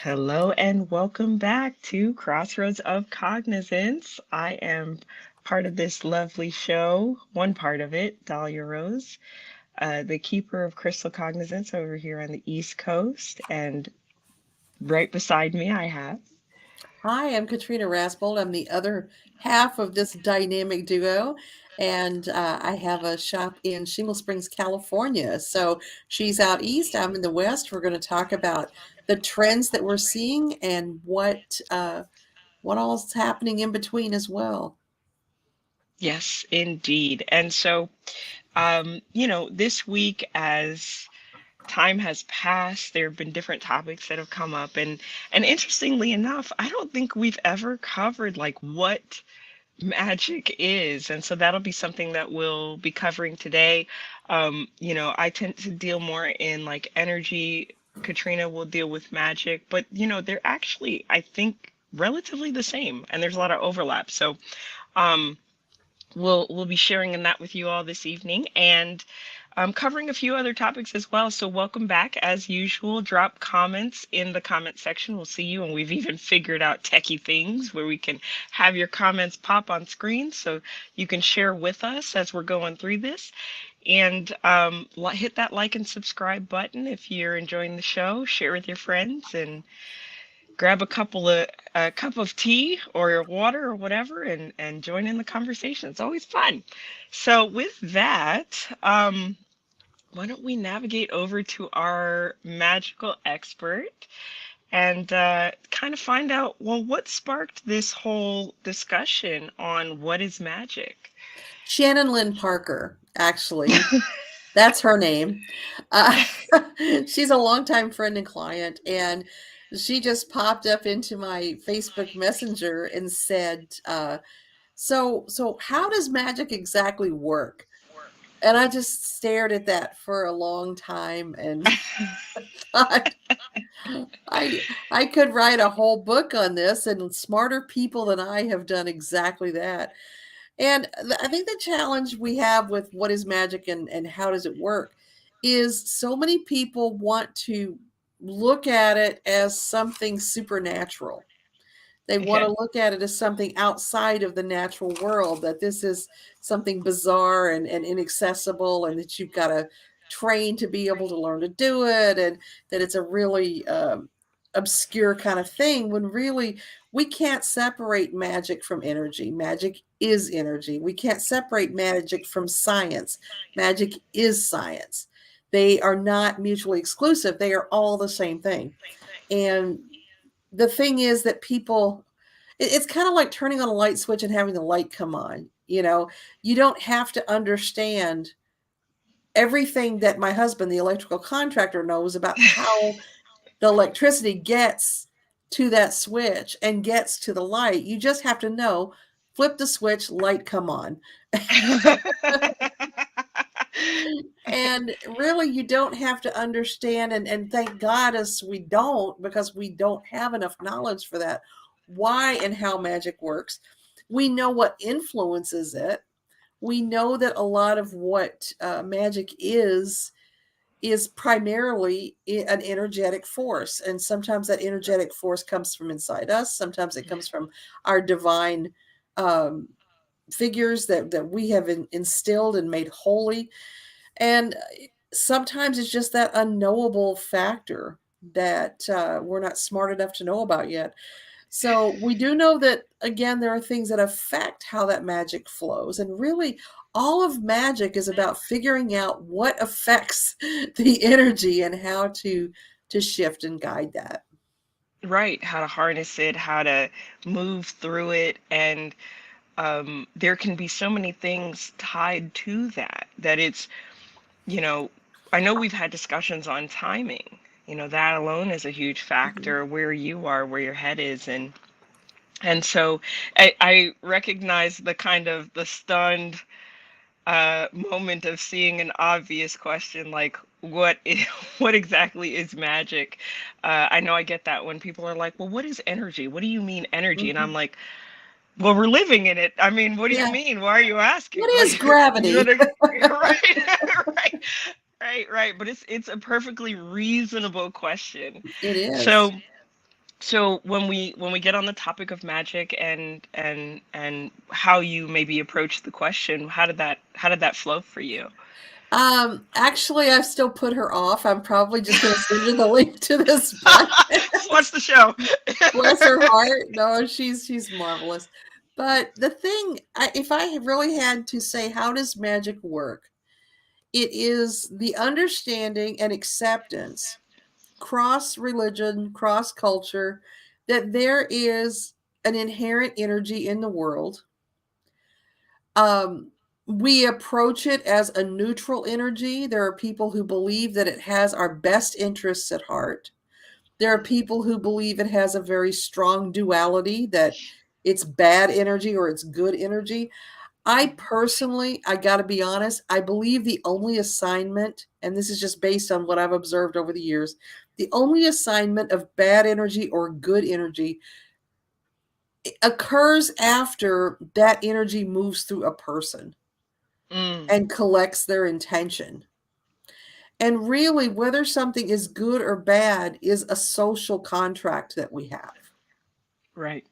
Hello and welcome back to Crossroads of Cognizance. I am part of this lovely show, one part of it, Dahlia Rose, the keeper of crystal cognizance over here on the East Coast. And right beside me, I have. Hi, I'm Katrina Rasbold. I'm the other half of this dynamic duo, and I have a shop in Shingle Springs, California. So she's out east, I'm in the west. We're going to talk about the trends that we're seeing and what all's happening in between as well. Yes, indeed. And so, this week, as time has passed, there have been different topics that have come up, and interestingly enough, I don't think we've ever covered like what magic is. And so that'll be something that we'll be covering today. I tend to deal more in like energy. Katrina will deal with magic, but they're actually, I think, relatively the same, and there's a lot of overlap. So um, we'll be sharing in that with you all this evening, and covering a few other topics as well. So welcome back as usual. Drop comments in the comment section. We'll see you. And we've even figured out techie things where we can have your comments pop on screen so you can share with us as we're going through this. And hit that like and subscribe button if you're enjoying the show. Share with your friends and grab a cup of tea or water or whatever and join in the conversation. It's always fun. So with that, why don't we navigate over to our magical expert and kind of find out, well, what sparked this whole discussion on what is magic? Shannon Lynn Parker, actually, that's her name. Uh, she's a longtime friend and client, and she just popped up into my Facebook Messenger and said, "So how does magic exactly work?" And I just stared at that for a long time and thought, I could write a whole book on this, and smarter people than I have done exactly that. And I think the challenge we have with what is magic and how does it work is so many people want to look at it as something supernatural. They want Okay. to look at it as something outside of the natural world, that this is something bizarre and inaccessible, and that you've got to train to be able to learn to do it, and that it's a really obscure kind of thing, when really we can't separate magic from energy. Magic is energy. We can't separate magic from science. Magic is science. They are not mutually exclusive, they are all the same thing. And the thing is that people, it's kind of like turning on a light switch and having the light come on. You don't have to understand everything that my husband, the electrical contractor, knows about how the electricity gets to that switch and gets to the light. You just have to know, flip the switch, light come on. And really, you don't have to understand, and thank God as we don't, because we don't have enough knowledge for that, why and how magic works. We know what influences it. We know that a lot of what magic is primarily an energetic force. And sometimes that energetic force comes from inside us. Sometimes it comes from our divine um, figures that we have instilled and made holy. And sometimes it's just that unknowable factor that we're not smart enough to know about yet. So we do know that, again, there are things that affect how that magic flows. And really, all of magic is about figuring out what affects the energy and how to shift and guide that. Right, how to harness it, how to move through it, and there can be so many things tied to that it's, you know, I know we've had discussions on timing. That alone is a huge Mhm. factor, where you are, where your head is, and so I recognize the kind of the stunned moment of seeing an obvious question like what is, what exactly is magic? I know I get that when people are like, well, what is energy? What do you mean energy? And I'm Mhm. like, well, we're living in it. I mean, what do you Yeah. mean? Why are you asking? What is Like, gravity? right, right, right, right. But it's a perfectly reasonable question. It So is. So when we get on the topic of magic and how you maybe approach the question, how did that flow for you? Actually, I've still put her off. I'm probably just going to send her the link to this book. Just watch the show. Bless her heart. No, she's marvelous. But the thing, if I really had to say, how does magic work? It is the understanding and acceptance, cross religion, cross culture, that there is an inherent energy in the world. Um, we approach it as a neutral energy. There are people who believe that it has our best interests at heart. There are people who believe it has a very strong duality, that it's bad energy or it's good energy. I personally, I got to be honest, I believe the only assignment, and this is just based on what I've observed over the years, the only assignment of bad energy or good energy occurs after that energy moves through a person Mm, and collects their intention. And really, whether something is good or bad is a social contract that we have. right.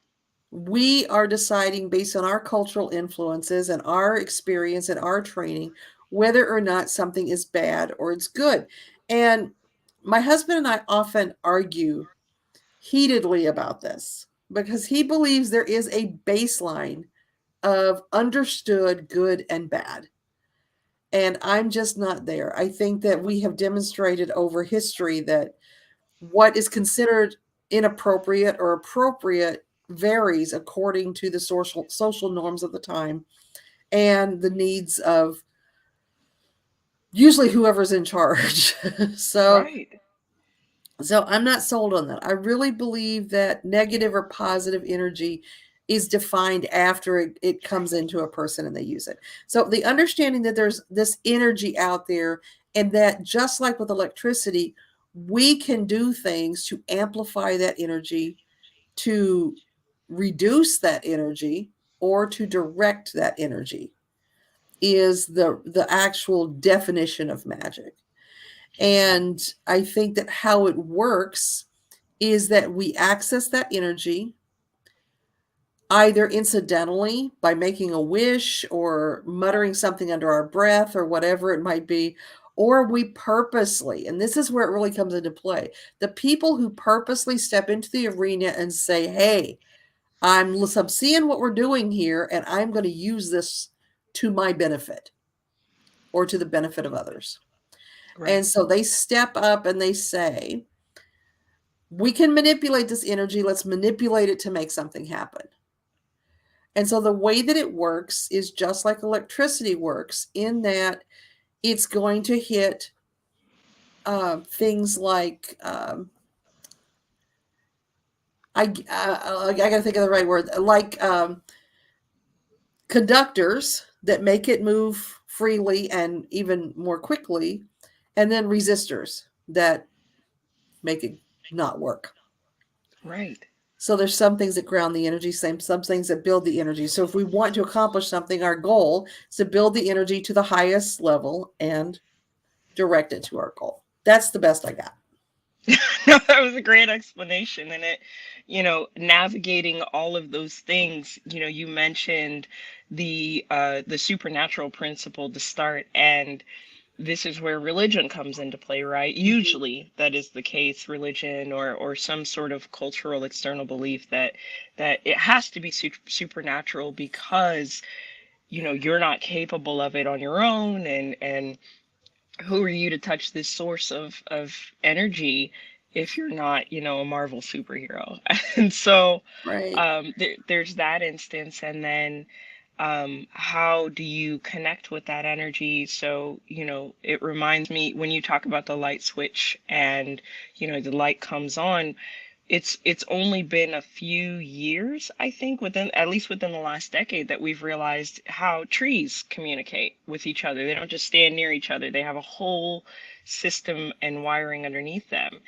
We are deciding based on our cultural influences and our experience and our training whether or not something is bad or it's good. And my husband and I often argue heatedly about this because he believes there is a baseline of understood good and bad. And I'm just not there. I think that we have demonstrated over history that what is considered inappropriate or appropriate varies according to the social norms of the time and the needs of usually whoever's in charge. so Right. so I'm not sold on that. I really believe that negative or positive energy is defined after it comes into a person and they use it. So the understanding that there's this energy out there, and that just like with electricity, we can do things to amplify that energy, to reduce that energy, or to direct that energy, is the actual definition of magic. And I think that how it works is that we access that energy either incidentally by making a wish or muttering something under our breath or whatever it might be, or we purposely, and this is where it really comes into play, the people who purposely step into the arena and say, hey, I'm seeing what we're doing here and I'm going to use this to my benefit or to the benefit of others. Right. And so they step up and they say, we can manipulate this energy. Let's manipulate it to make something happen. And so the way that it works is just like electricity works, in that it's going to hit things like I got to think of the right word, like conductors that make it move freely and even more quickly, and then resistors that make it not work. Right. So there's some things that ground the energy, some things that build the energy. So if we want to accomplish something, our goal is to build the energy to the highest level and direct it to our goal. That's the best I got. No, that was a great explanation. And it, navigating all of those things, you mentioned the supernatural principle to start, and this is where religion comes into play, right? Mhm. Usually that is the case, religion or some sort of cultural external belief that it has to be supernatural because you're not capable of it on your own, and who are you to touch this source of energy if you're not, a Marvel superhero? And so Right. there's that instance, and then how do you connect with that energy? So, it reminds me when you talk about the light switch and, the light comes on, it's only been a few years, I think, within at least within the last decade, that we've realized how trees communicate with each other. They don't just stand near each other. They have a whole system and wiring underneath them.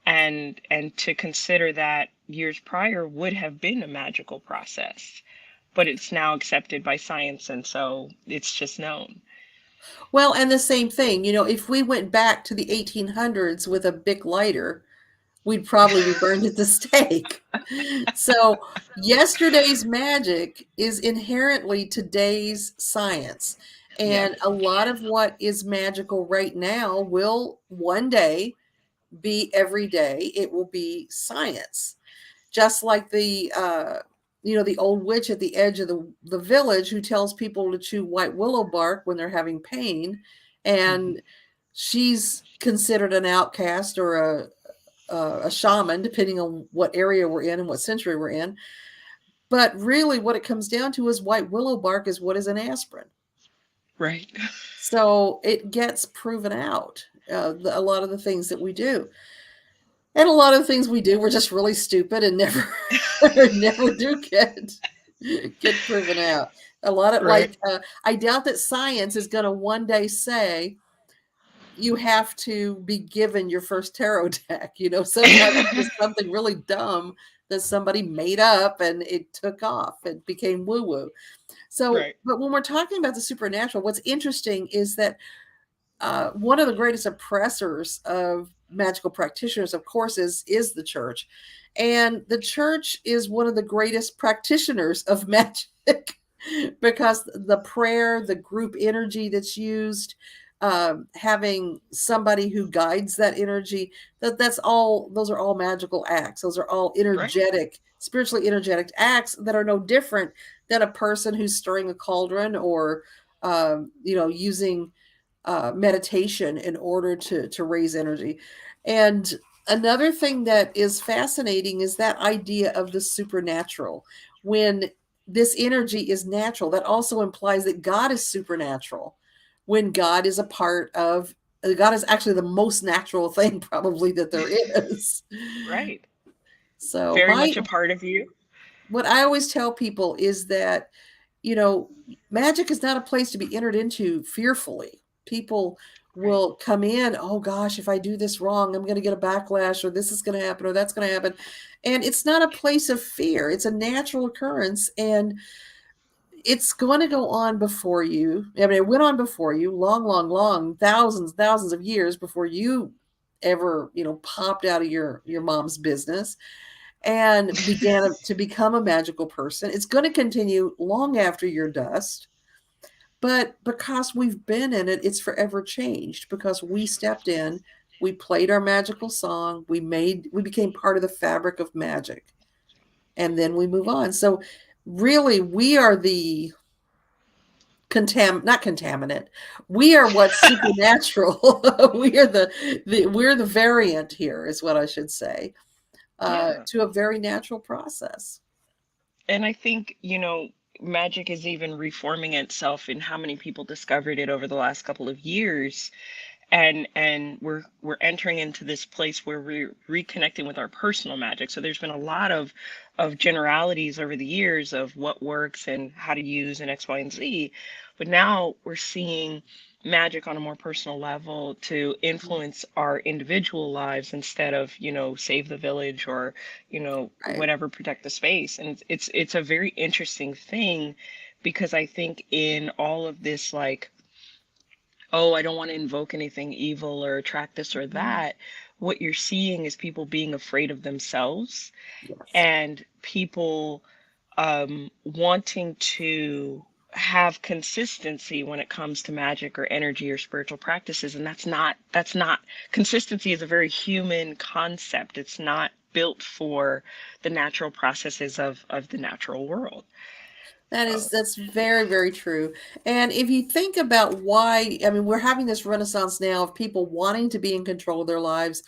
And to consider that years prior would have been a magical process, but it's now accepted by science, and so it's just known. Well, and the same thing, if we went back to the 1800s with a Bic lighter, we'd probably be burned at the stake. So yesterday's magic is inherently today's science. Yep. And a lot of what is magical right now will one day be every day. It will be science. Just like the old witch at the edge of the village who tells people to chew white willow bark when they're having pain. Hmm. And she's considered an outcast or a shaman, depending on what area we're in and what century we're in. But really, what it comes down to is white willow bark is what is an aspirin. Right. So it gets proven out. A lot of the things that we do, and a lot of the things we do, we're just really stupid and never, never do get proven out. A lot of Right. I doubt that science is going to one day say you have to be given your first tarot deck. Sometimes it's just something really dumb that somebody made up and it took off. It became woo woo. So, Right. but when we're talking about the supernatural, what's interesting is that one of the greatest oppressors of magical practitioners, of course, is the church. And the church is one of the greatest practitioners of magic because the prayer, the group energy that's used, having somebody who guides that energy, those are all magical acts. Those are all Right. energetic, spiritually energetic acts that are no different than a person who's stirring a cauldron or using meditation in order to raise energy. And another thing that is fascinating is that idea of the supernatural. When this energy is natural, that also implies that God is supernatural. When God is a part of, God is actually the most natural thing probably that there is. Right. So Very much a part of you. what I always tell people is that, you know, magic is not a place to be entered into fearfully. People Right. will come in, oh gosh, if I do this wrong, I'm going to get a backlash, or this is going to happen, or that's going to happen. And it's not a place of fear, it's a natural occurrence. And it's going to go on before you. I mean, it went on before you long, long, long, thousands of years before you ever, popped out of your mom's business and began to become a magical person. It's going to continue long after your dust, but because we've been in it, it's forever changed because we stepped in, we played our magical song, we became part of the fabric of magic, and then we move on. So really, we are the not contaminant. We are what's supernatural. We are we're the variant here, is what I should say, Yeah. to a very natural process. And I think, magic is even reforming itself in how many people discovered it over the last couple of years. And we're entering into this place where we're reconnecting with our personal magic. So there's been a lot of generalities over the years of what works and how to use an X, Y, and Z. But now we're seeing magic on a more personal level to influence our individual lives instead of, save the village or, Right. whatever, protect the space. And it's a very interesting thing because I think in all of this, like, oh, I don't want to invoke anything evil or attract this or Mhm. that. What you're seeing is people being afraid of themselves Yes. and people wanting to have consistency when it comes to magic or energy or spiritual practices. And that's not consistency is a very human concept. It's not built for the natural processes of the natural world. So, That's very, very true. And if you think about why, I mean, we're having this renaissance now of people wanting to be in control of their lives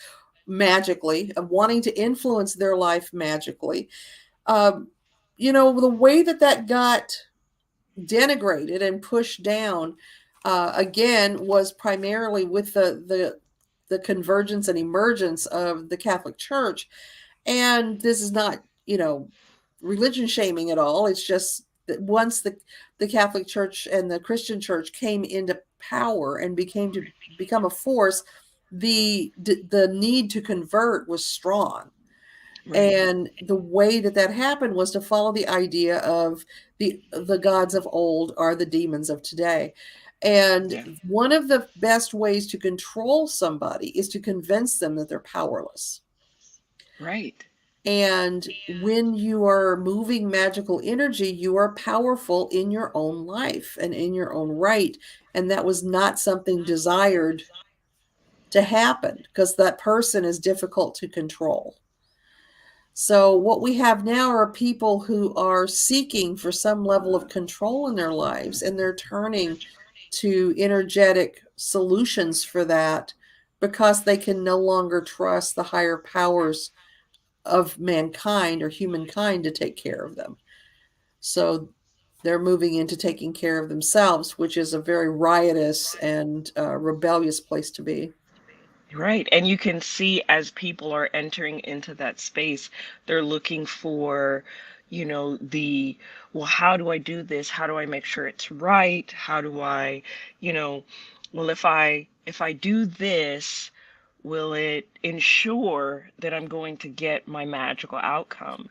magically, of wanting to influence their life magically. Um, the way that got denigrated and pushed down, again, was primarily with the convergence and emergence of the Catholic Church. And this is not, religion shaming at all. It's just that once the Catholic Church and the Christian Church came into power and become a force, the need to convert was strong. right. And the way that happened was to follow the idea of the gods of old are the demons of today. And Yeah. one of the best ways to control somebody is to convince them that they're powerless. Right. And when you are moving magical energy, you are powerful in your own life and in your own right. And that was not something desired to happen because that person is difficult to control. So, what we have now are people who are seeking for some level of control in their lives, and they're turning to energetic solutions for that because they can no longer trust the higher powers of mankind or humankind to take care of them. So, they're moving into taking care of themselves, which is a very riotous and rebellious place to be. Right. And you can see as people are entering into that space, they're looking for, well, how do I do this? How do I make sure it's right? How do I, you know, well, if I do this, will it ensure that I'm going to get my magical outcome?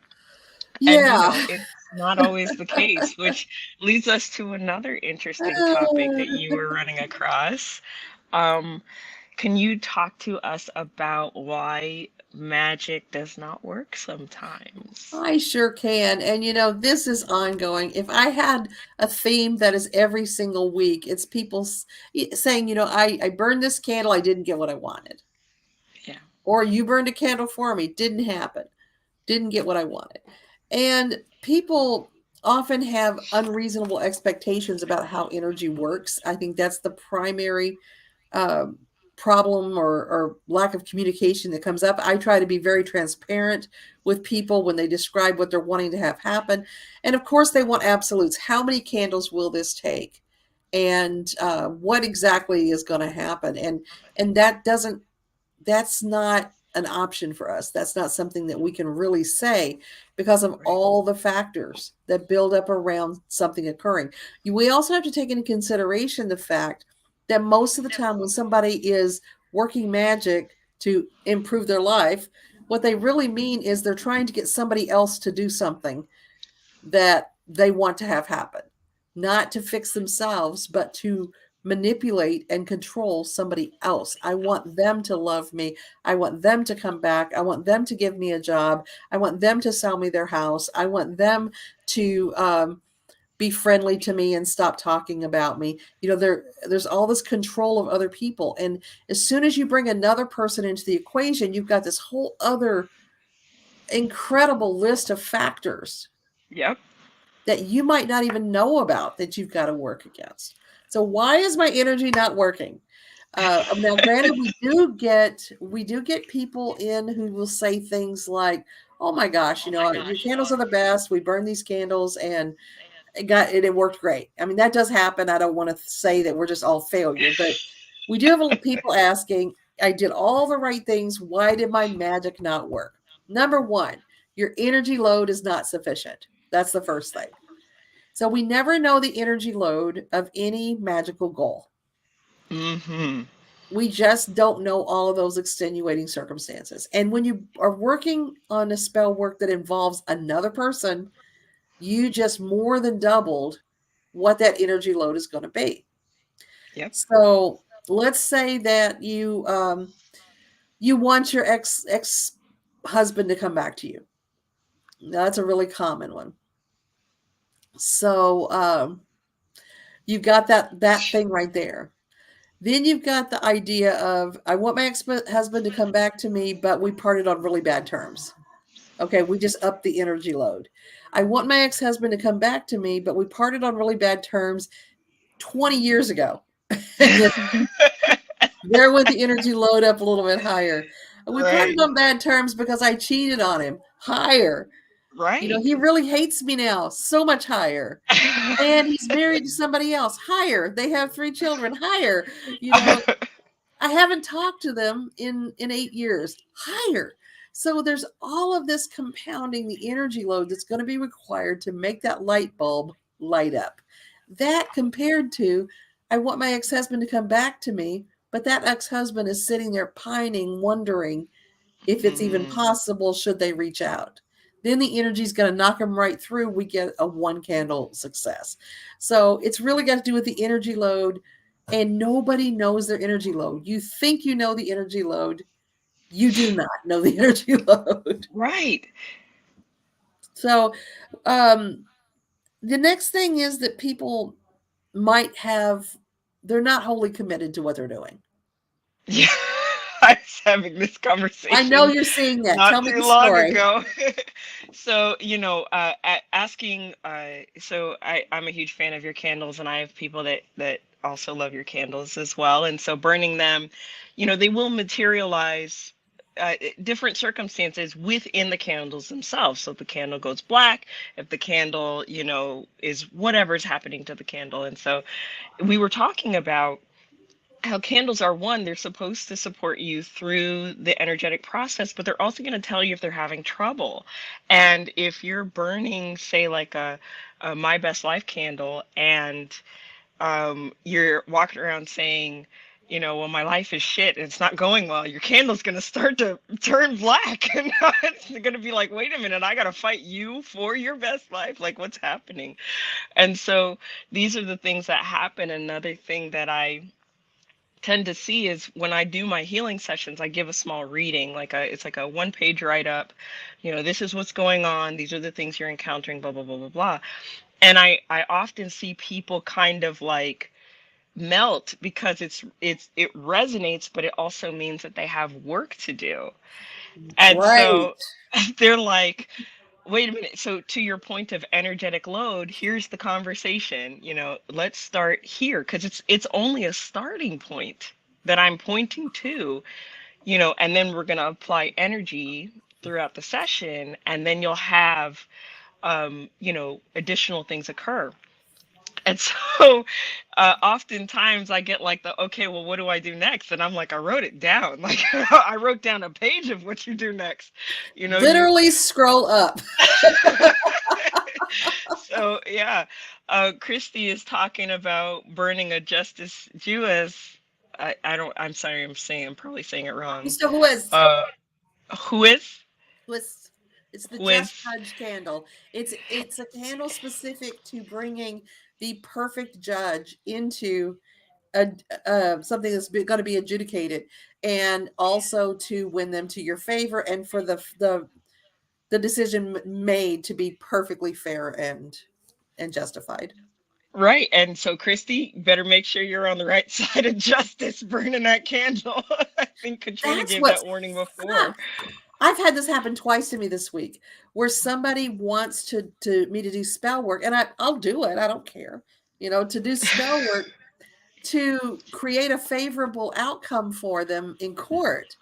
And, Yeah. it's not always the case, which leads us to another interesting topic that you were running across. Um, can you talk to us about why magic does not work sometimes? I sure can. And this is ongoing. If I had a theme that is every single week, it's people saying, I burned this candle, I didn't get what I wanted. Yeah. Or you burned a candle for me, didn't happen, didn't get what I wanted. And people often have unreasonable expectations about how energy works. I think that's the primary um, problem or lack of communication that comes up. I try to be very transparent with people when they describe what they're wanting to have happen. And of course, they want absolutes. How many candles will this take? And what exactly is going to happen? And that's not an option for us. That's not something that we can really say because of Right. all the factors that build up around something occurring. We also have to take into consideration the fact that most of the time when somebody is working magic to improve their life, what they really mean is they're trying to get somebody else to do something that they want to have happen, not to fix themselves, but to manipulate and control somebody else. I want them to love me. I want them to come back. I want them to give me a job. I want them to sell me their house. I want them to be friendly to me and stop talking about me. There's all this control of other people. And as soon as you bring another person into the equation, you've got this whole other incredible list of factors Yep. that you might not even know about that you've got to work against. So why is my energy not working? Now, granted, we do get people in who will say things like, "Oh my gosh, your candles are the best. We burn these candles, and it worked great." I mean, that does happen. I don't want to say that we're just all failure, but we do have people asking, "I did all the right things. Why did my magic not work?" Number one, your energy load is not sufficient. That's the first thing. So we never know the energy load of any magical goal. Mm-hmm. We just don't know all of those extenuating circumstances. And when you are working on a spell work that involves another person, you just more than doubled what that energy load is going to be. Yep. So let's say that you want your ex husband to come back to you. Now, that's a really common one. So you've got that thing right there. Then you've got the idea of, I want my ex-husband to come back to me, but we parted on really bad terms. Okay, we just upped the energy load. I want my ex-husband to come back to me, but we parted on really bad terms 20 years ago. And then there went the energy load up a little bit higher. We parted Right. on bad terms because I cheated on him. Higher. Right. He really hates me now. So much higher. And he's married to somebody else. Higher. They have 3 children. Higher. You know, I haven't talked to them in 8 years. Higher. So there's all of this compounding the energy load that's going to be required to make that light bulb light up. That compared to, I want my ex-husband to come back to me, but that ex-husband is sitting there pining, wondering if it's even Mm, possible should they reach out. Then the energy is going to knock them right through. We get a one candle success. So it's really got to do with the energy load, and nobody knows their energy load. You think you know the energy load, You do not know the energy load. Right. So, the next thing is that people might have, they're not wholly committed to what they're doing. Yeah. I was having this I know conversation you're seeing that. not Tell me too the long story. ago. So, asking, I'm a huge fan of your candles, and I have people that also love your candles as well. And so burning them, they will materialize different circumstances within the candles themselves. So if the candle goes black, if the candle, is whatever's happening to the candle. And so we were talking about how candles are, one, they're supposed to support you through the energetic process, but they're also going to tell you if they're having trouble. And if you're burning, say, like a My Best Life candle, and you're walking around saying, well, my life is shit and it's not going well, your candle's going to start to turn black. And it's going to be like, wait a minute, I got to fight you for your best life. Like, what's happening? And so these are the things that happen. Another thing that I tend to see is when I do my healing sessions, I give a small reading, it's like a one-page write-up. This is what's going on. These are the things you're encountering, blah, blah, blah, blah, blah. And I often see people kind of like melt because it resonates, but it also means that they have work to do. And Right. so they're like, wait a minute. So to your point of energetic load, here's the conversation. Let's start here because it's only a starting point that I'm pointing to, and then we're going to apply energy throughout the session, and then you'll have additional things occur. And so oftentimes I get like okay, well, what do I do next? And I'm like, I wrote it down. Like, I wrote down a page of what you do next. You Literally scroll up. So yeah, Christy is talking about burning a Justice Jewess. I don't. I'm sorry. I'm probably saying it wrong. So who is? Uh, who is Let's, it's the who Just is? Judge candle. It's a candle specific to bringing the perfect judge into a something that's going to be adjudicated, and also to win them to your favor, and for the decision made to be perfectly fair and justified. Right. And so, Christy, better make sure you're on the right side of justice burning that candle. I think Katrina That's gave what's that warning before. ah, I've had this happen twice to me this week, where somebody wants to me to do spell work, and I'll do it. I don't care, to do spell work to create a favorable outcome for them in court.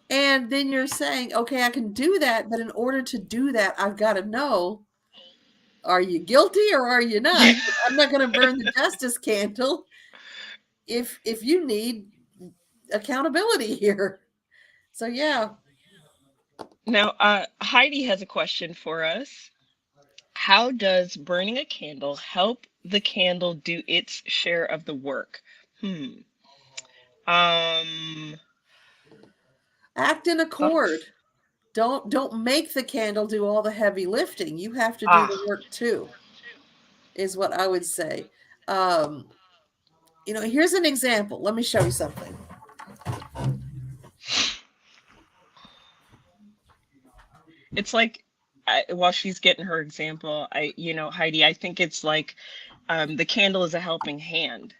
And then you're saying, okay, I can do that, but in order to do that, I've got to know, are you guilty or are you not? Yeah. I'm not going to burn the justice candle if you need accountability here. So yeah, Now, Heidi has a question for us. How does burning a candle help the candle do its share of the work? Hmm. Um, act in accord. Thoughts? Don't make the candle do all the heavy lifting. You have to do Ah, the work too, is what I would say. Um, here's an example. Let me show you something. it's like while she's getting her example, Heidi, I think it's like the candle is a helping hand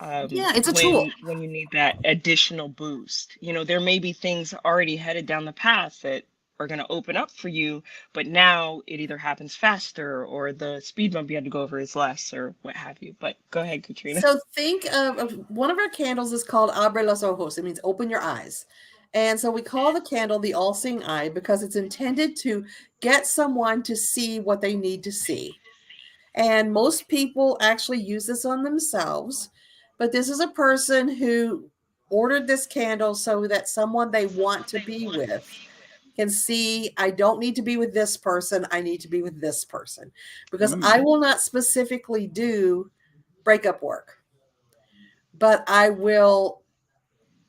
Yeah, it's a tool. when you need that additional boost. There may be things already headed down the path that are going to open up for you, but now it either happens faster or the speed bump you had to go over is less or what have you. But go ahead, Katrina. So think of one of our candles is called Abre los ojos. It means open your eyes. And so we call the candle the all-seeing eye because it's intended to get someone to see what they need to see. And most people actually use this on themselves. But this is a person who ordered this candle so that someone they want to be with can see, I don't need to be with this person. I need to be with this person. Because I Ooh. will not specifically do breakup work, but I will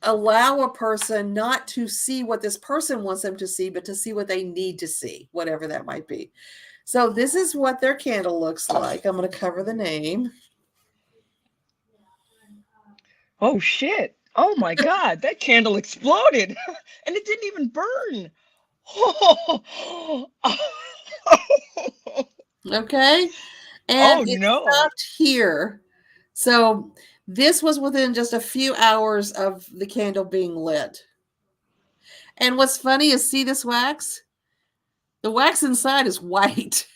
allow a person not to see what this person wants them to see, but to see what they need to see, whatever that might be. So this is what their candle looks like. I'm going to cover the name. Oh shit. Oh my God, that candle exploded and it didn't even burn. Oh, Okay. And oh it no. stopped here. So this was within just a few hours of the candle being lit. And what's funny is, see this wax? The wax inside is white.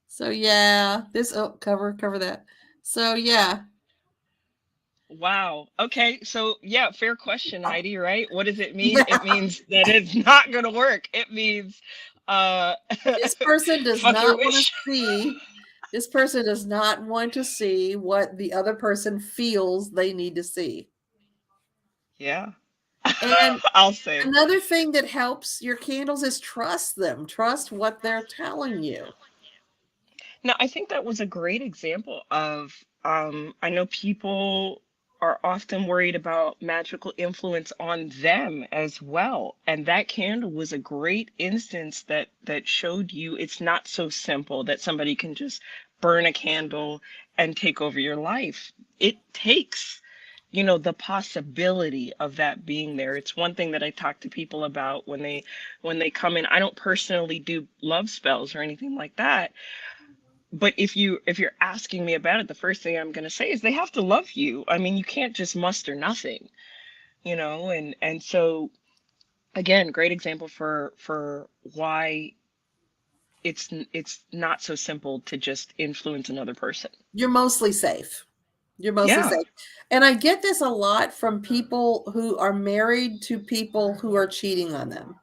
So yeah, this cover that. So yeah. Wow. Okay. So, yeah, fair question, Heidi, right? What does it mean? Yeah. It means that it's not going to work. It means uh This person does fuck your not want to wish. see. This person does not want to see what the other person feels they need to see. Yeah. And I'll say. another thing that helps your candles is trust them. Trust what they're telling you. Now, I think that was a great example of, I know people are often worried about magical influence on them as well. And that candle was a great instance that showed you it's not so simple that somebody can just burn a candle and take over your life. It takes, the possibility of that being there. It's one thing that I talk to people about when they come in. I don't personally do love spells or anything like that, but if you're asking me about it, the first thing I'm going to say is they have to love you. I mean, you can't just muster nothing, and so again, great example for why it's not so simple to just influence another person. You're mostly safe. You're mostly Yeah. safe. And I get this a lot from people who are married to people who are cheating on them.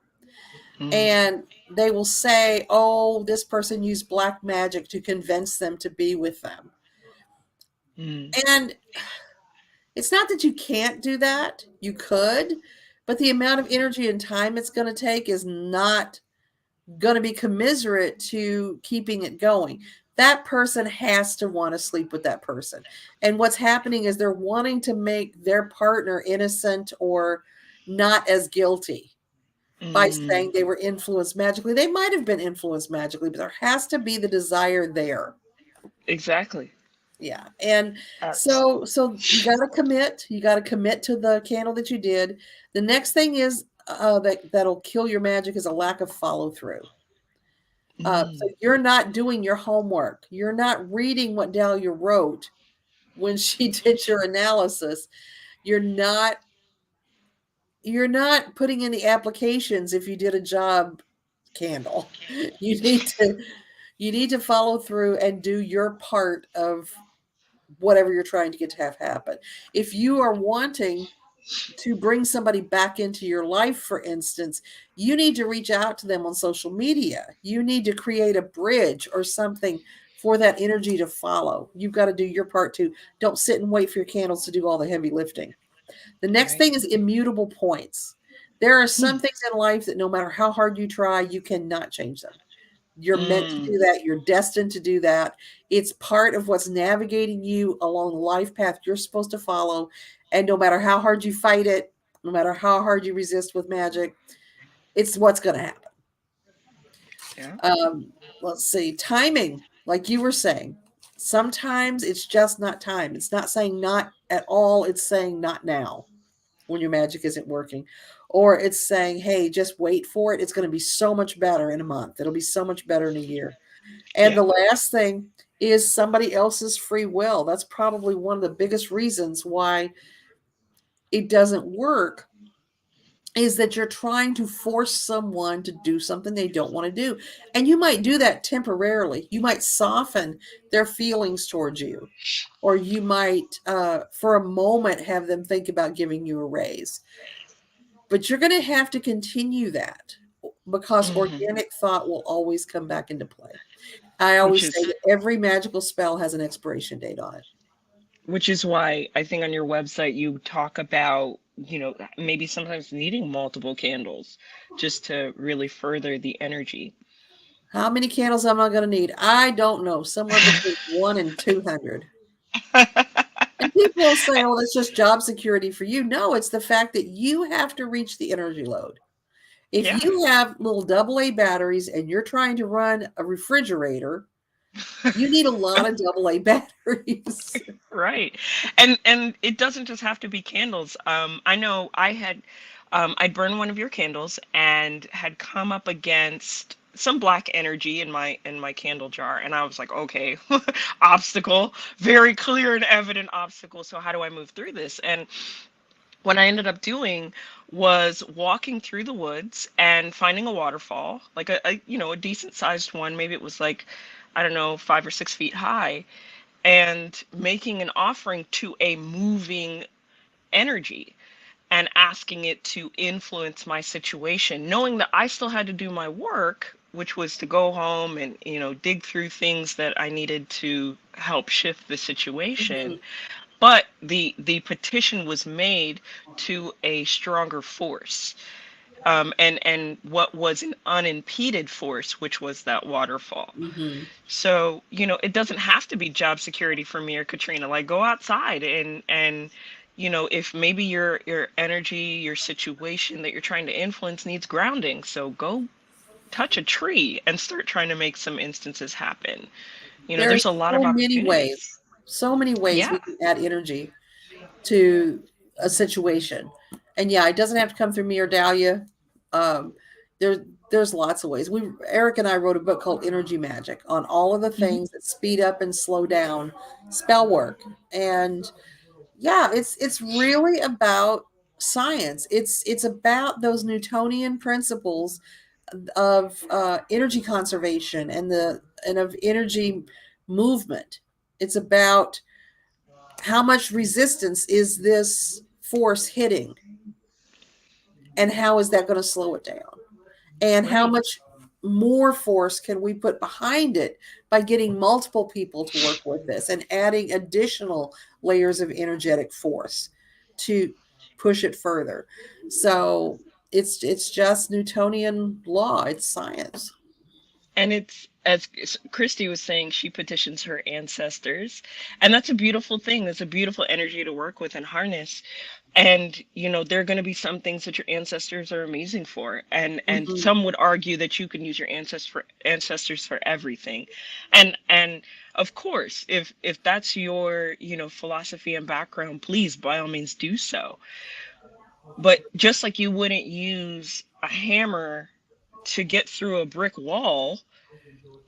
Mm, And they will say, oh, this person used black magic to convince them to be with them. mm, And it's not that you can't do that. You could, but the amount of energy and time it's going to take is not going to be commiserate to keeping it going. That person has to want to sleep with that person. And what's happening is they're wanting to make their partner innocent or not as guilty by saying mm, they were influenced magically. They might have been influenced magically, but there has to be the desire there. exactly. Yeah. And Abs- so you got to commit. You got to commit to the candle that you did. The next thing is that'll kill your magic is a lack of follow through. So mm, you're not doing your homework. You're not reading what Dahlia wrote when she did your analysis. You're not you're not putting in the applications if you did a job candle. You need to follow through and do your part of whatever you're trying to get to have happen. If you are wanting to bring somebody back into your life, for instance, you need to reach out to them on social media. You need to create a bridge or something for that energy to follow. You've got to do your part too. Don't sit and wait for your candles to do all the heavy lifting. The next right. thing is immutable points. There are Hmm. some things in life that no matter how hard you try, you cannot change them. You're meant to Mm, do that. You're destined to do that. It's part of what's navigating you along the life path you're supposed to follow. And no matter how hard you fight it, no matter how hard you resist with magic, it's what's going to happen. yeah. Let's see, timing, like you were saying. Sometimes it's just not time. It's not saying not at all, it's saying not now when your magic isn't working. Or it's saying, hey, just wait for it. It's going to be so much better in a month. It'll be so much better in a year. And Yeah. the last thing is somebody else's free will. That's probably one of the biggest reasons why it doesn't work is that you're trying to force someone to do something they don't want to do. And you might do that temporarily. You might soften their feelings towards you, or you might, for a moment, have them think about giving you a raise. But you're going to have to continue that because Hmm. organic thought will always come back into play. I Which always say is that every magical spell has an expiration date on it. which is why I think on your website you talk about, maybe sometimes needing multiple candles just to really further the energy. How many candles am I going to need? I don't know. Somewhere between 1 and 200. And people will say, oh, that's just job security for you. No, it's the fact that you have to reach the energy load. If Yeah. you have little AA batteries and you're trying to run a refrigerator, You need a lot of AA batteries. Right. And it doesn't just have to be candles. I know I'd burned one of your candles and had come up against some black energy in my candle jar, and I was like, okay, obstacle, very clear and evident obstacle. So how do I move through this? And what I ended up doing was walking through the woods and finding a waterfall, like a decent sized one. Maybe it was like, I don't know, 5 or 6 feet high, and making an offering to a moving energy and asking it to influence my situation, knowing that I still had to do my work, which was to go home and, dig through things that I needed to help shift the situation. Mhm. But the petition was made to a stronger force, and what was an unimpeded force, which was that waterfall. Mhm. So, it doesn't have to be job security for me or Katrina. Like, go outside and if maybe your energy, your situation that you're trying to influence needs grounding, so go touch a tree and start trying to make some instances happen. There are There's a lot of so many ways, opportunities. so many ways Yeah. we can add energy to a situation. And yeah, it doesn't have to come through me or Dahlia. Um, there, there's lots of ways. Eric and I wrote a book called Energy Magic on all of the Hmm. things that speed up and slow down spell work. And yeah, it's really about science. It's about those Newtonian principles of energy conservation and of energy movement. It's about how much resistance is this force hitting, and how is that going to slow it down, and how Right. much more force can we put behind it by getting multiple people to work with this and adding additional layers of energetic force to push it further. So it's just Newtonian law. It's science. And it's, as Christy was saying, she petitions her ancestors. And that's a beautiful thing. That's a beautiful energy to work with and harness. And, there are going to be some things that your ancestors are amazing for. And Mhm. some would argue that you can use your ancestors for everything. And of course, if that's your, philosophy and background, please, by all means, do so. But just like you wouldn't use a hammer to get through a brick wall,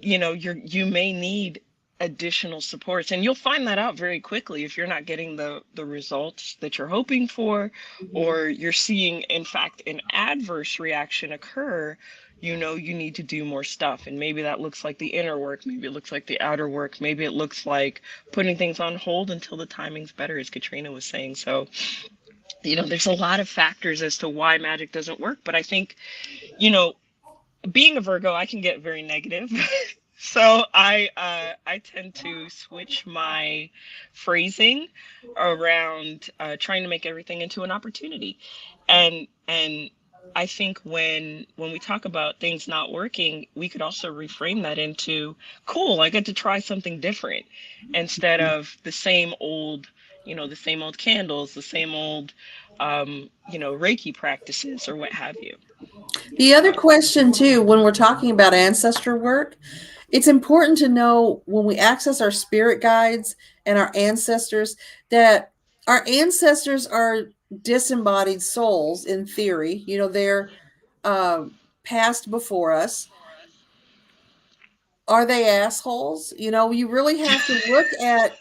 you may need additional supports, and you'll find that out very quickly if you're not getting the results that you're hoping for, Mhm. or you're seeing, in fact, an adverse reaction occur. You need to do more stuff, and maybe that looks like the inner work, maybe it looks like the outer work, maybe it looks like putting things on hold until the timing's better, as Katrina was saying. So, there's a lot of factors as to why magic doesn't work, but I think, you know being a Virgo, I can get very negative. So I tend to switch my phrasing around, trying to make everything into an opportunity. And I think when we talk about things not working, we could also reframe that into, cool, I get to try something different, instead of the same old candles, the same old Reiki practices or what have you. The other question, too, when we're talking about ancestor work, it's important to know when we access our spirit guides and our ancestors that our ancestors are disembodied souls in theory. They're passed before us. Are they assholes? You really have to look at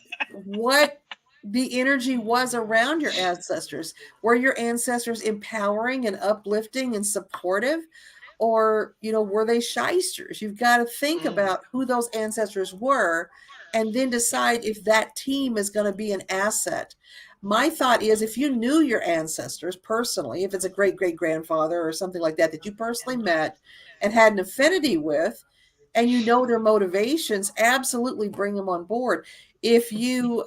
what the energy was around your ancestors. Were your ancestors empowering and uplifting and supportive? Or, were they shysters? You've got to think Mm, about who those ancestors were and then decide if that team is going to be an asset. My thought is if you knew your ancestors personally, if it's a great great grandfather or something like that you personally met and had an affinity with, and their motivations, absolutely bring them on board. If you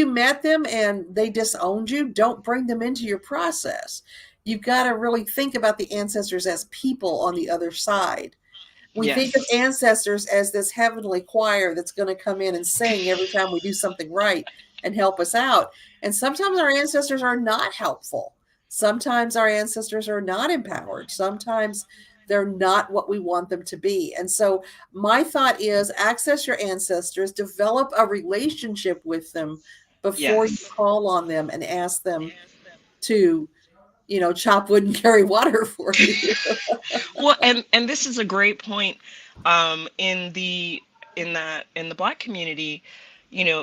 met them and they disowned you, don't bring them into your process. You've got to really think about the ancestors as people on the other side. We think of yes. ancestors as this heavenly choir that's going to come in and sing every time we do something right and help us out. And sometimes our ancestors are not helpful. Sometimes our ancestors are not empowered. Sometimes They're not what we want them to be. And so my thought is access your ancestors, develop a relationship with them before you Yes. call on them and ask them to, chop wood and carry water for you. Well, and this is a great point. In the Black community,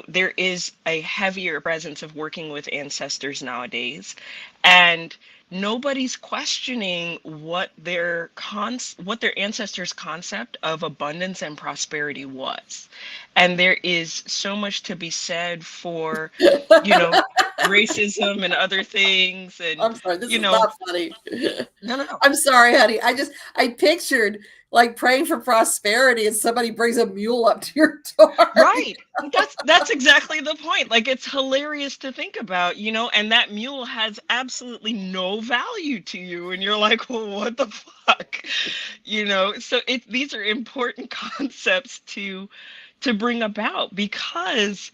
there is a heavier presence of working with ancestors nowadays, and nobody's questioning what their ancestors' concept of abundance and prosperity was. And there is so much to be said for, you know, racism and other things, and I'm sorry, this you is know, not funny. no, no, no. I'm sorry, honey. I pictured like praying for prosperity and somebody brings a mule up to your door. Right. That's exactly the point. Like, it's hilarious to think about, and that mule has absolutely no value to you, and you're like, well, what the fuck? So these are important concepts to bring about, because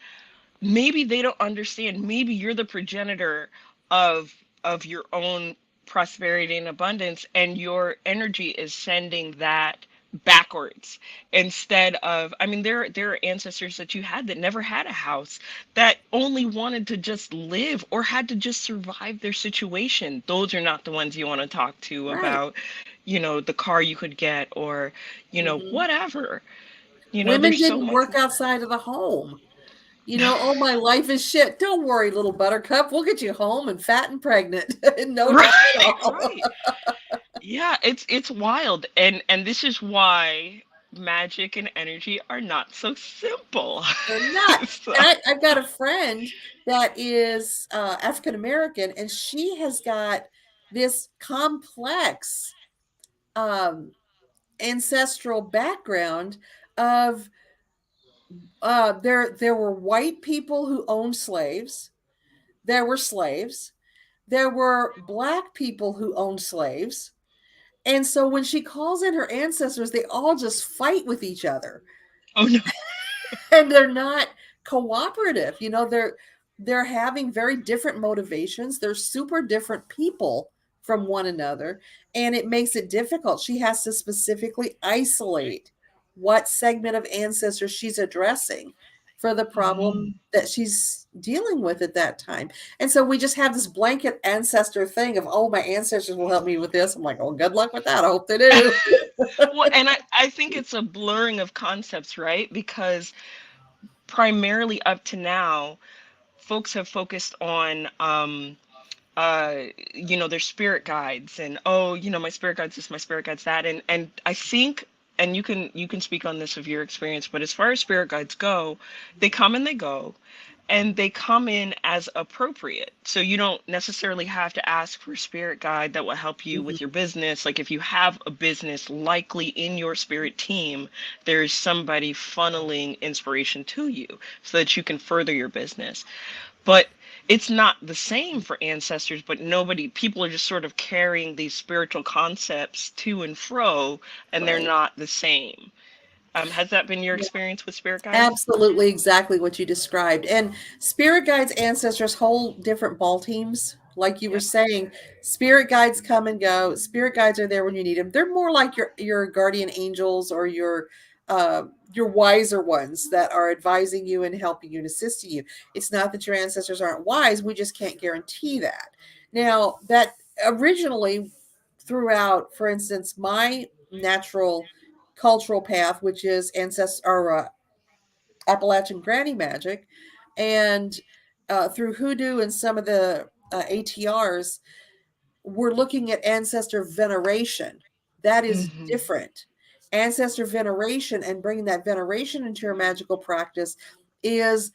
maybe they don't understand. Maybe you're the progenitor of your own prosperity and abundance, and your energy is sending that backwards, instead of, I mean, there are ancestors that you had that never had a house, that only wanted to just live or had to just survive their situation. Those are not the ones you want to talk to Right. about, the car you could get, or Hmm. whatever. Women There's so didn't much. work outside of the home. Oh, my life is shit. Don't worry, little buttercup. We'll get you home and fat and pregnant in no time at Right, all. right. Yeah, it's wild, and this is why magic and energy are not so simple. They're not. So, And I've got a friend that is African American, and she has got this complex um, ancestral background of there were white people who owned slaves, there were slaves, there were black people who owned slaves. And so when she calls in her ancestors, they all just fight with each other. oh no. And they're not cooperative. They're having very different motivations. They're super different people from one another, and it makes it difficult. She has to specifically isolate what segment of ancestors she's addressing for the problem Mm. that she's dealing with at that time. And so we just have this blanket ancestor thing of, oh, my ancestors will help me with this. I'm like, oh, good luck with that. I hope they do. Well, and I think it's a blurring of concepts, right? Because primarily up to now, folks have focused on their spirit guides, and, oh, my spirit guides this, my spirit guides that, and I think, and you can speak on this of your experience, but as far as spirit guides go, they come and they go, and they come in as appropriate. So you don't necessarily have to ask for a spirit guide that will help you Mhm. with your business. Like, if you have a business, likely in your spirit team, there's somebody funneling inspiration to you so that you can further your business. But it's not the same for ancestors, but people are just sort of carrying these spiritual concepts to and fro, and they're Right. not the same. Has that been your experience with spirit guides? Absolutely, exactly what you described. And spirit guides, ancestors, whole different ball teams. Like you were Yep. saying, spirit guides come and go. Spirit guides are there when you need them. They're more like your guardian angels or your wiser ones that are advising you and helping you and assisting you. It's not that your ancestors aren't wise. We just can't guarantee that. Now, that originally throughout, for instance, my natural cultural path, which is ancestor or Appalachian granny magic, and through hoodoo and some of the ATRs, we're looking at ancestor veneration. That is Hmm. different. Ancestor veneration and bringing that veneration into your magical practice is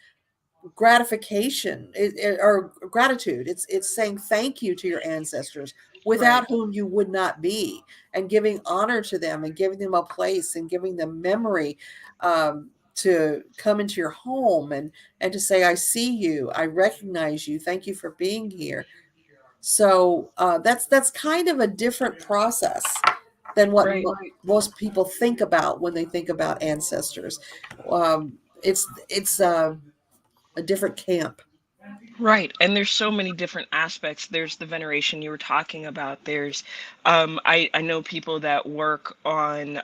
gratification or gratitude. It's saying thank you to your ancestors, without Right. whom you would not be, and giving honor to them and giving them a place and giving them memory, to come into your home and to say, I see you, I recognize you, thank you for being here. So that's kind of a different process than what Right. most people think about when they think about ancestors. It's a different camp. Right. And there's so many different aspects. There's the veneration you were talking about. There's, I know people that work on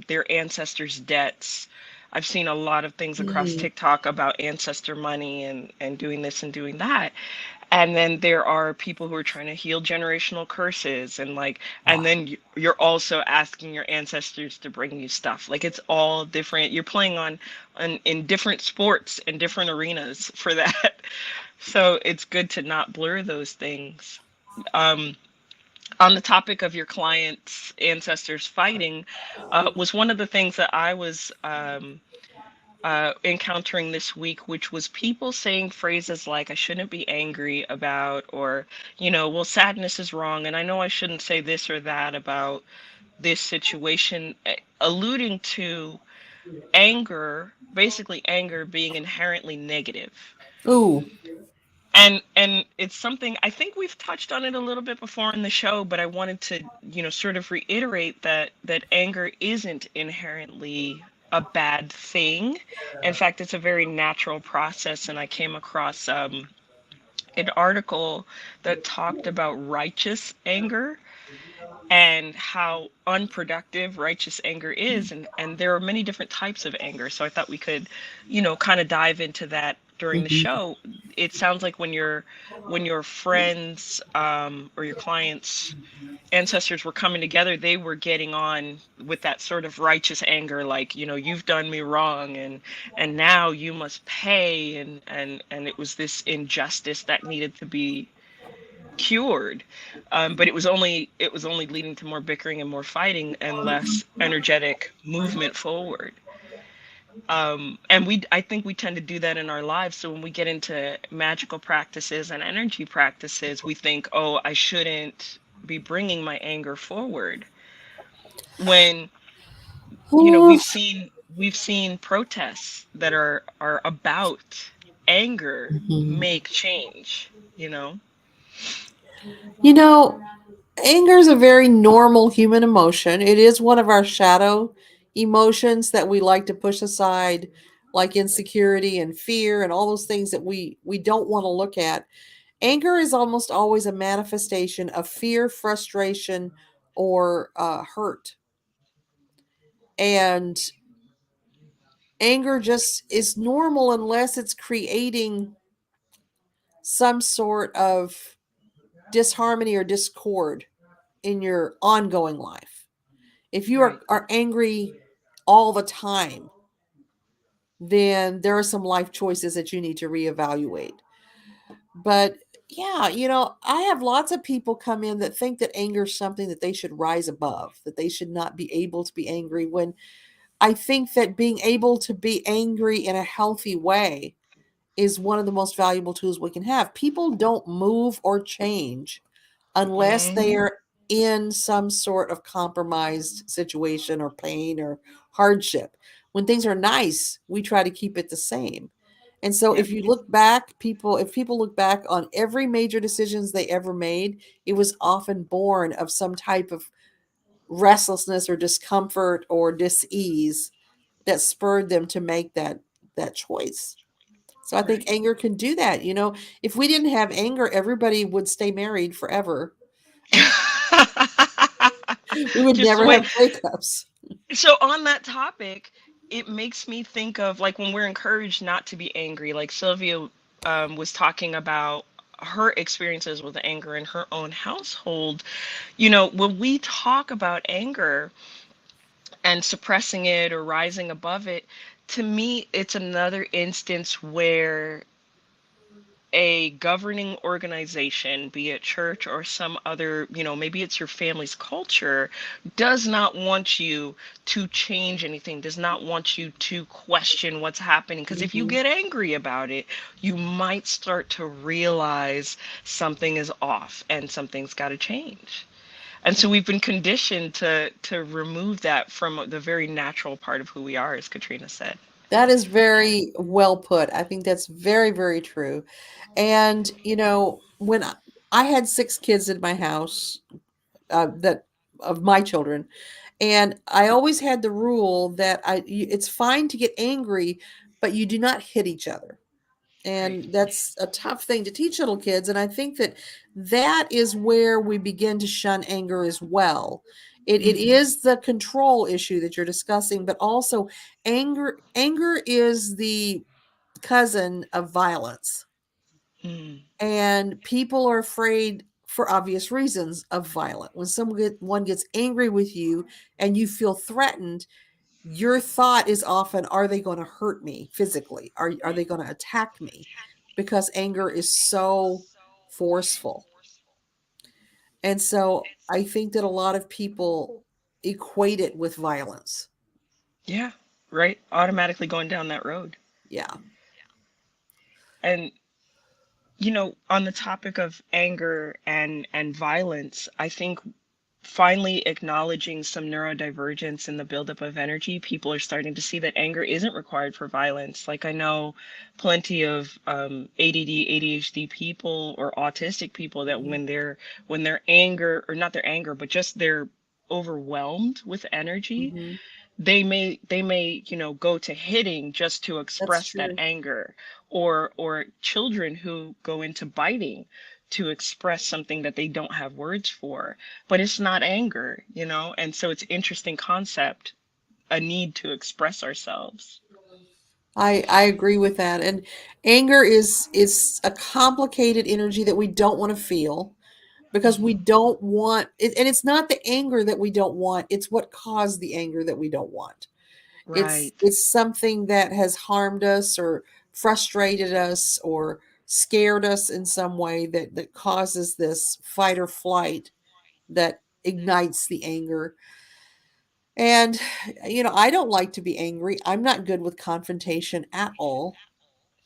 their ancestors' debts. I've seen a lot of things across Mm. TikTok about ancestor money and doing this and doing that. And then there are people who are trying to heal generational curses and like, and then you're also asking your ancestors to bring you stuff. Like it's all different. You're playing on in different sports and different arenas for that. So it's good to not blur those things. Um, on the topic of your clients' ancestors fighting, was one of the things that I was encountering this week, which was people saying phrases like, I shouldn't be angry about, or, well, sadness is wrong, and I know I shouldn't say this or that about this situation, alluding to anger, basically anger being inherently negative. Ooh. And it's something I think we've touched on it a little bit before in the show, but I wanted to, sort of reiterate that anger isn't inherently a bad thing. In fact, it's a very natural process. And I came across an article that talked about righteous anger and how unproductive righteous anger is, and there are many different types of anger. So I thought we could, kind of dive into that during the Mhm. show. It sounds like when your friends or your clients ancestors were coming together, they were getting on with that sort of righteous anger, like, you've done me wrong, and now you must pay, and it was this injustice that needed to be cured. But it was only leading to more bickering and more fighting and less energetic movement forward. And I think we tend to do that in our lives. So when we get into magical practices and energy practices, we think, oh, I shouldn't be bringing my anger forward. When, Ooh. we've seen protests that are about anger Mhm. make change. You know, anger is a very normal human emotion. It is one of our shadow emotions that we like to push aside, like insecurity and fear and all those things that we don't want to look at. Anger is almost always a manifestation of fear, frustration, or hurt. And anger just is normal unless it's creating some sort of disharmony or discord in your ongoing life. If you Right. are angry all the time, then there are some life choices that you need to reevaluate. But yeah, I have lots of people come in that think that anger is something that they should rise above, that they should not be able to be angry, when I think that being able to be angry in a healthy way is one of the most valuable tools we can have. People don't move or change unless they Hmm. are in some sort of compromised situation or pain or hardship. When things are nice, we try to keep it the same. And so Yep. if people look back on every major decisions they ever made, it was often born of some type of restlessness or discomfort or dis-ease that spurred them to make that choice. So I think Right. anger can do that. If we didn't have anger, everybody would stay married forever. We would Just never wait. have breakups. So on that topic, it makes me think of like when we're encouraged not to be angry, like Sylvia was talking about her experiences with anger in her own household. When we talk about anger and suppressing it or rising above it, to me, it's another instance where a governing organization, be it church or some other, maybe it's your family's culture, does not want you to change anything, does not want you to question what's happening. Because if you Mhm. get angry about it, you might start to realize something is off and something's got to change. And so we've been conditioned to remove that from the very natural part of who we are, as Katrina said. That is very well put. I think that's very, very true. And, when I had 6 kids in my house, that of my children, and I always had the rule that it's fine to get angry, but you do not hit each other. And Right. that's a tough thing to teach little kids. And I think that that is where we begin to shun anger as well. It Mm, is the control issue that you're discussing, but also anger is the cousin of violence. mm, And people are afraid for obvious reasons of violence. When someone gets angry with you and you feel threatened, your thought is often, are they going to hurt me physically? Are they going to attack me? Because anger is so forceful. And so I think that a lot of people equate it with violence. yeah. Right. Automatically going down that road. Yeah. And on the topic of anger and violence, I think finally acknowledging some neurodivergence in the buildup of energy, people are starting to see that anger isn't required for violence. Like I know plenty of ADD, ADHD people or autistic people that Mhm. when they're anger, or not their anger, but just they're overwhelmed with energy, Mhm. they may go to hitting just to That's express that true. anger, or children who go into biting to express something that they don't have words for, but it's not anger, and so it's interesting concept, a need to express ourselves. I agree with that. And anger is a complicated energy that we don't want to feel because we Hmm. don't want it, and it's not the anger that we don't want, it's what caused the anger that we don't want. Right. It's something that has harmed us or frustrated us or scared us in some way that causes this fight or flight that ignites the anger. And I don't like to be angry. I'm not good with confrontation at all.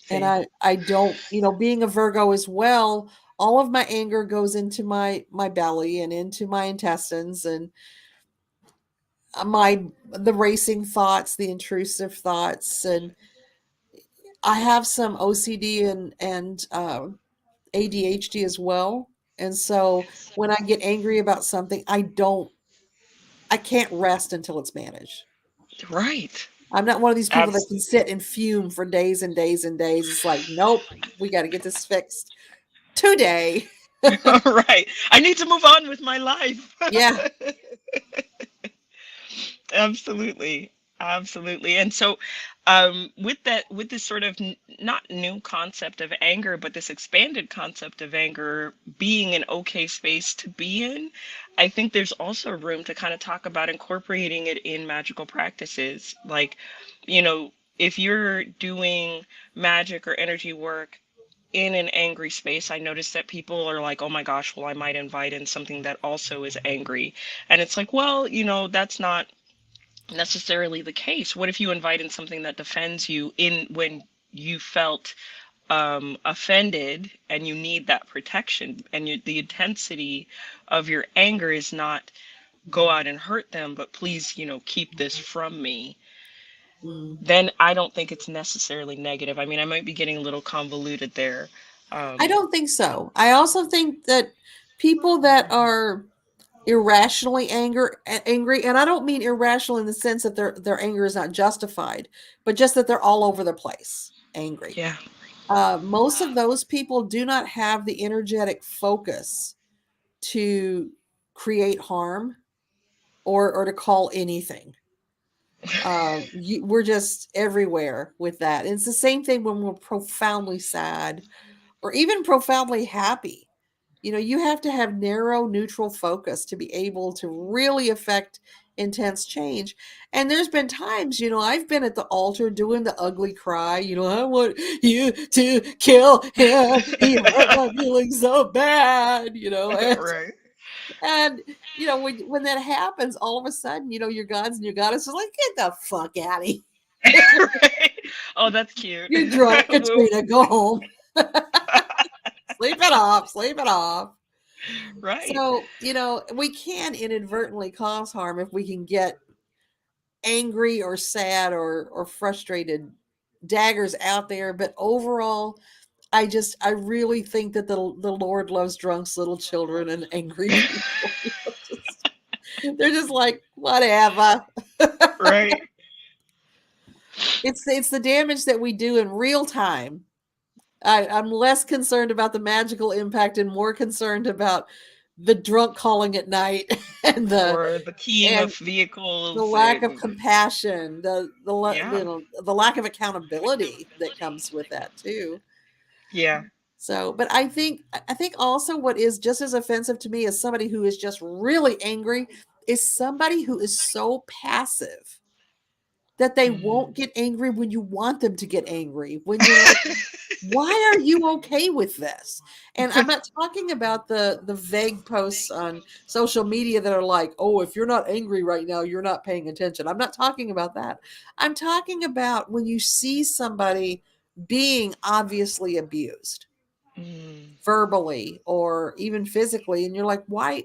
And Same. I don't, being a Virgo as well, all of my anger goes into my belly and into my intestines, and my the racing thoughts, the intrusive thoughts. And I have some OCD and ADHD as well. And so when I get angry about something, I can't rest until it's managed. Right. I'm not one of these people that can Absolutely. sit and fume for days and days and days. It's like, nope, we got to get this fixed today. Right. I need to move on with my life. Yeah. Absolutely. Absolutely. And so, with this sort of not new concept of anger, but this expanded concept of anger being an okay space to be in, I think there's also room to kind of talk about incorporating it in magical practices. Like, if you're doing magic or energy work in an angry space, I notice that people are like, oh my gosh, well, I might invite in something that also is angry. And it's like, well, that's not necessarily the case. What if you invite in something that defends you in when you felt offended and you need that protection, and the intensity of your anger is not go out and hurt them, but please, keep this from me. Mm. Then I don't think it's necessarily negative. I mean, I might be getting a little convoluted there. I Um, don't think so. I also think that people that are irrationally angry, and I don't mean irrational in the sense that their anger is not justified, but just that they're all over the place angry. yeah. Most of those people do not have the energetic focus to create harm or to call anything. We're just everywhere with that. And it's the same thing when we're profoundly sad or even profoundly happy. You have to have narrow, neutral focus to be able to really affect intense change. And there's been times, I've been at the altar doing the ugly cry, I want you to kill him. He hurt my feelings so bad, Right. and when that happens, all of a sudden, your gods and your goddess is like, get the fuck out of here. Right. Oh, that's cute. You're drunk, Whoa. Katrina. Go home. Sleep it off. Sleep it off. Right. So, we can inadvertently cause harm if we can get angry or sad or frustrated daggers out there. But overall, I really think that the Lord loves drunks, little children, and angry people. They're just like, whatever. Right. It's the damage that we do in real time I'm less concerned about the magical impact and more concerned about the drunk calling at night and Or the keying and of the vehicles. lack of compassion, Yeah. the lack of accountability that comes with that too. Yeah. So, but I think also what is just as offensive to me as somebody who is just really angry is somebody who is so passive that they won't Mm. get angry when you want them to get angry. When you're like, why are you okay with this? And I'm not talking about the vague posts on social media that are like, oh, if you're not angry right now, you're not paying attention. I'm not talking about that. I'm talking about when you see somebody being obviously abused Mm. verbally or even physically, and you're like, why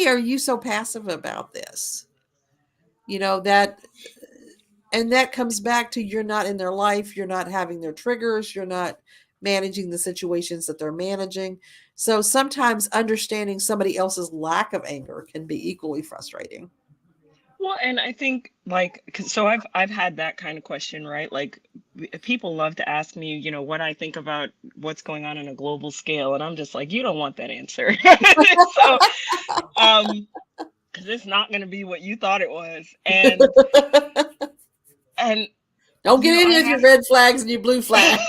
are you so passive about this? You know, that comes back to you're not in their life, you're not having their triggers, you're not managing the situations that they're managing. So sometimes understanding somebody else's lack of anger can be equally frustrating. Well, and I think like so I've had that kind of question, right? Like people love to ask me, what I think about what's going on a global scale, and I'm just like, you don't want that answer. So, um, because it's not going to be what you thought it was, and Don't get in I with your have red flags and your blue flags.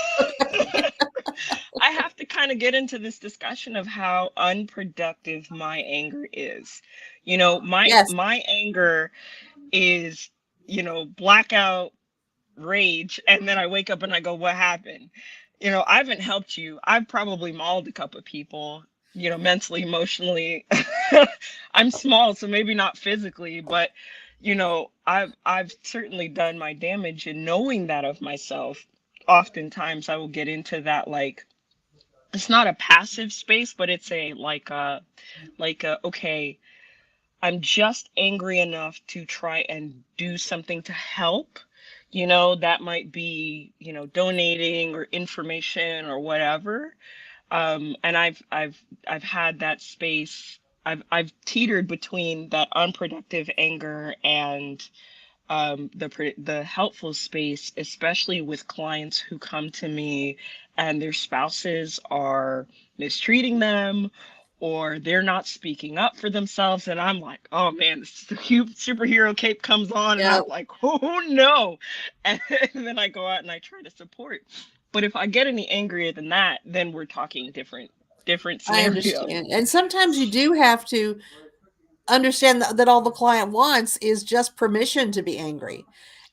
I have to kind of get into this discussion of how unproductive my anger is. My Yes. my anger is, blackout rage, and then I wake up and I go, what happened? I haven't helped you. I've probably mauled a couple of people, mentally, emotionally. I'm small, so maybe not physically, but I've certainly done my damage, and knowing that of myself, oftentimes I will get into that, like, it's not a passive space, but it's a okay, I'm just angry enough to try and do something to help. That might be, donating or information or whatever. And I've had that space. I've teetered between that unproductive anger and the helpful space, especially with clients who come to me and their spouses are mistreating them, or they're not speaking up for themselves, and I'm like, oh man, the superhero cape comes on, and Yeah, I'm like, oh no, and then I go out and I try to support. But if I get any angrier than that, then we're talking different I scenario. understand. And sometimes you do have to understand that all the client wants is just permission to be angry.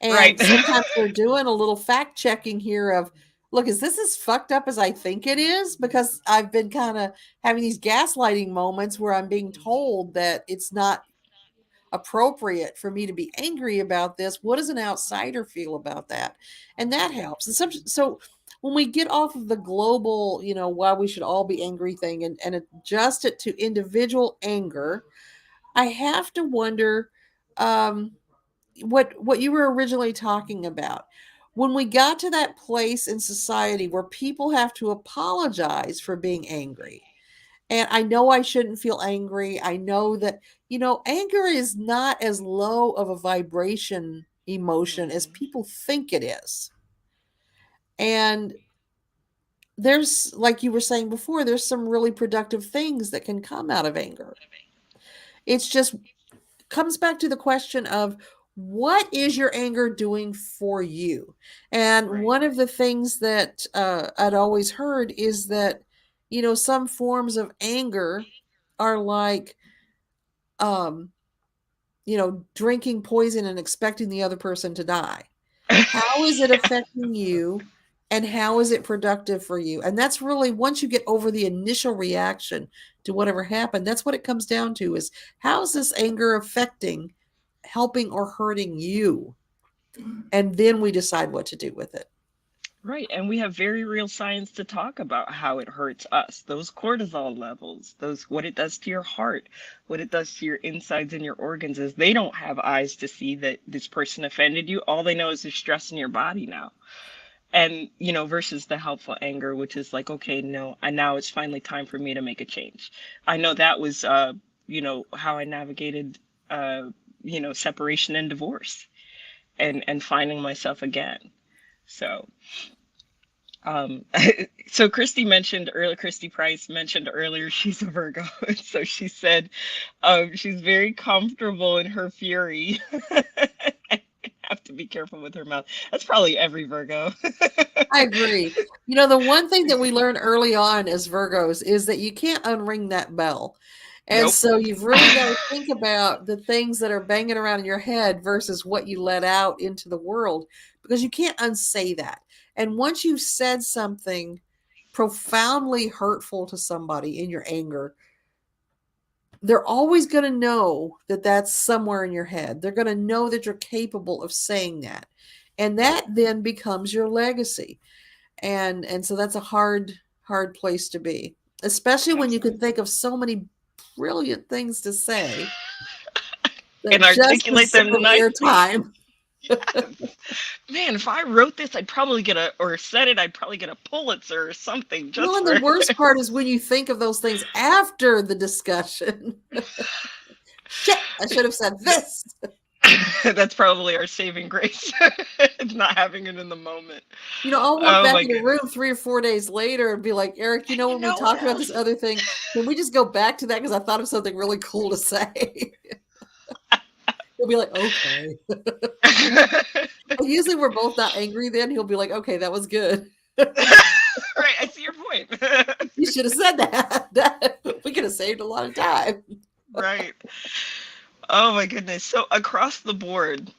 Right. And sometimes they're doing a little fact checking here of, look, is this as fucked up as I think it is? Because I've been kind of having these gaslighting moments where I'm being told that it's not appropriate for me to be angry about this. What does an outsider feel about that? And that helps. And so when we get off of the global, why we should all be angry thing and adjust it to individual anger, I have to wonder um, what you were originally talking about. When we got to that place in society where people have to apologize for being angry, and I know I shouldn't feel angry. I know that, anger is not as low of a vibration emotion as Mhm. people think it is. And there's, like you were saying before, there's some really productive things that can come out of anger. It's just comes back to the question of what is your anger doing for you? And Right. one of the things that I'd always heard is that, some forms of anger are like, um, drinking poison and expecting the other person to die. How is it affecting you? And how is it productive for you? And that's really, once you get over the initial reaction to whatever happened, that's what it comes down to is how is this anger affecting, helping, or hurting you? And then we decide what to do with it. Right, and we have very real science to talk about how it hurts us. Those cortisol levels, those what it does to your heart, what it does to your insides and your organs is they don't have eyes to see that this person offended you. All they know is there's stress in your body now. And, versus the helpful anger, which is like, okay, no, and now it's finally time for me to make a change. I know that was how I navigated separation and divorce and finding myself again. So Um, so Christy Price mentioned earlier she's a Virgo. So she said she's very comfortable in her fury. I have to be careful with her mouth. That's probably every Virgo. I agree. You know, the one thing that we learn early on as Virgos is that you can't unring that bell. And Nope. so you've really got to think about the things that are banging around in your head versus what you let out into the world because you can't unsay that. And once you've said something profoundly hurtful to somebody in your anger, they're always going to know that that's somewhere in your head. They're going to know that you're capable of saying that. And that then becomes your legacy. And so that's a hard place to be, especially when you can think of so many brilliant things to say that And just articulate them deserve nicely. airtime. Man, if I wrote this, I'd probably get or said it, I'd probably get a Pulitzer or something Well, just and the for. worst part is when you think of those things after the discussion. Shit, I should have said this. That's probably our saving grace. It's not having it in the moment. You know, I'll walk Oh back my in the goodness. room 3 or 4 days later and be like, Eric, you And know, you when we know what talked about this else? other thing, can we just go back to that? Because I thought of something really cool to say. He'll be like, okay. And usually we're both not angry then. He'll be like, okay, that was good. Right, I see your point. You should have said that. We could have saved a lot of time. Right. Oh my goodness. So across the board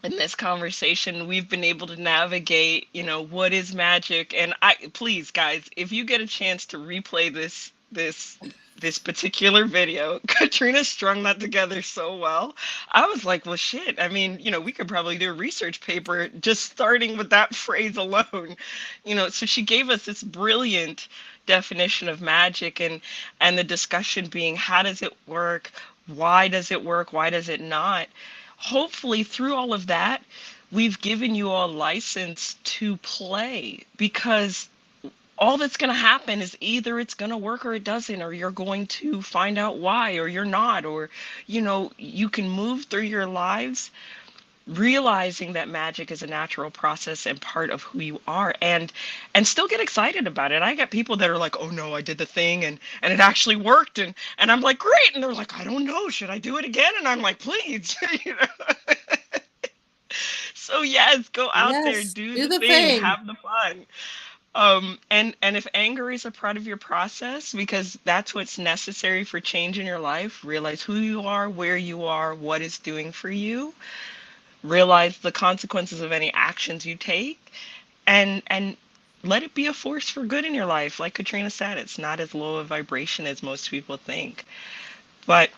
in this conversation, we've been able to navigate, what is magic. And please, guys, if you get a chance to replay this particular video, Katrina strung that together so well. I was like, well, shit. I mean, we could probably do a research paper just starting with that phrase alone. So she gave us this brilliant definition of magic, and the discussion being, how does it work? Why does it work? Why does it not? Hopefully through all of that, we've given you all license to play, because all that's going to happen is either it's going to work or it doesn't, or you're going to find out why, or you're not, or you can move through your lives realizing that magic is a natural process and part of who you are, and still get excited about it. I get people that are like, oh no, I did the thing and it actually worked, and I'm like, great, and they're like, I don't know, should I do it again? And I'm like, please. So yes, go out there, Yes, do do the the thing, thing. have the fun. And if anger is a part of your process, because that's what's necessary for change in your life, realize who you are, where you are, what it's doing for you, realize the consequences of any actions you take, and let it be a force for good in your life. Like Katrina said, it's not as low a vibration as most people think. But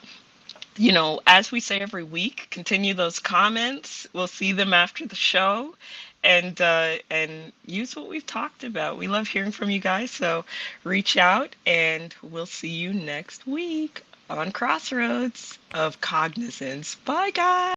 as we say every week, continue those comments. We'll see them after the show, and use what we've talked about. We love hearing from you guys, so reach out, and we'll see you next week on Crossroads of Cognizance. Bye, guys.